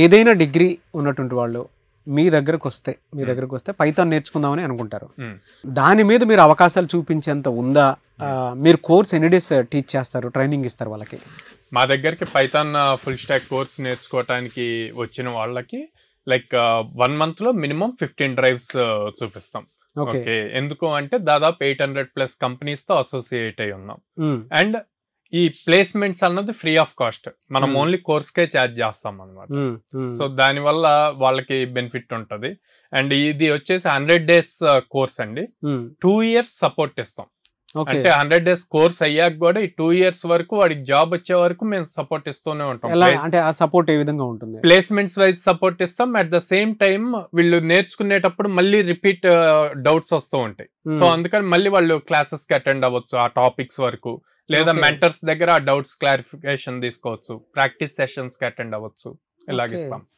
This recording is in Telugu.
ఏదైనా డిగ్రీ ఉన్నటువంటి వాళ్ళు మీ దగ్గరకు వస్తే పైథాన్ నేర్చుకుందామని అనుకుంటారు. దాని మీద మీరు అవకాశాలు చూపించేంత ఉందా? మీరు కోర్స్ ఎన్ని డేస్ టీచ్ చేస్తారు, ట్రైనింగ్ ఇస్తారు వాళ్ళకి? మా దగ్గరికి పైథాన్ ఫుల్ స్టాక్ కోర్స్ నేర్చుకోవటానికి వచ్చిన వాళ్ళకి లైక్ 1 month లో మినిమం 15 డ్రైవ్స్ చూపిస్తాం. ఓకే, ఎందుకు అంటే దాదాపు 800+ కంపెనీస్ తో అసోసియేట్ అయి ఉన్నాం. అండ్ ఈ ప్లేస్మెంట్స్ అన్నది ఫ్రీ ఆఫ్ కాస్ట్, మనం ఓన్లీ కోర్స్ కే ఛార్జ్ చేస్తాం అనమాట. సో దాని వల్ల వాళ్ళకి బెనిఫిట్ ఉంటది. అండ్ ఇది వచ్చేసి 100 days కోర్స్ అండి. 2 years సపోర్ట్ ఇస్తాం. అంటే 100 days కోర్స్ అయ్యాక కూడా ఈ 2 years వరకు వాడికి జాబ్ వచ్చే వరకు మేము సపోర్ట్ ఇస్తూనే ఉంటాం. అంటే ఆ సపోర్ట్ ఏ విధంగా ఉంటుంది? ప్లేస్మెంట్స్ వైజ్ సపోర్ట్ ఇస్తాం. అట్ ద సేమ్ టైం వీళ్ళు నేర్చుకునేటప్పుడు మళ్ళీ రిపీట్ డౌట్స్ వస్తూ ఉంటాయి. సో అందుకని మళ్ళీ వాళ్ళు క్లాసెస్ కి అటెండ్ అవ్వచ్చు ఆ టాపిక్స్ వరకు, లేదా మెంటర్స్ దగ్గర ఆ డౌట్స్ క్లారిఫికేషన్ తీసుకోవచ్చు, ప్రాక్టీస్ సెషన్స్ కి అటెండ్ అవ్వచ్చు, ఇలాగిస్తాం.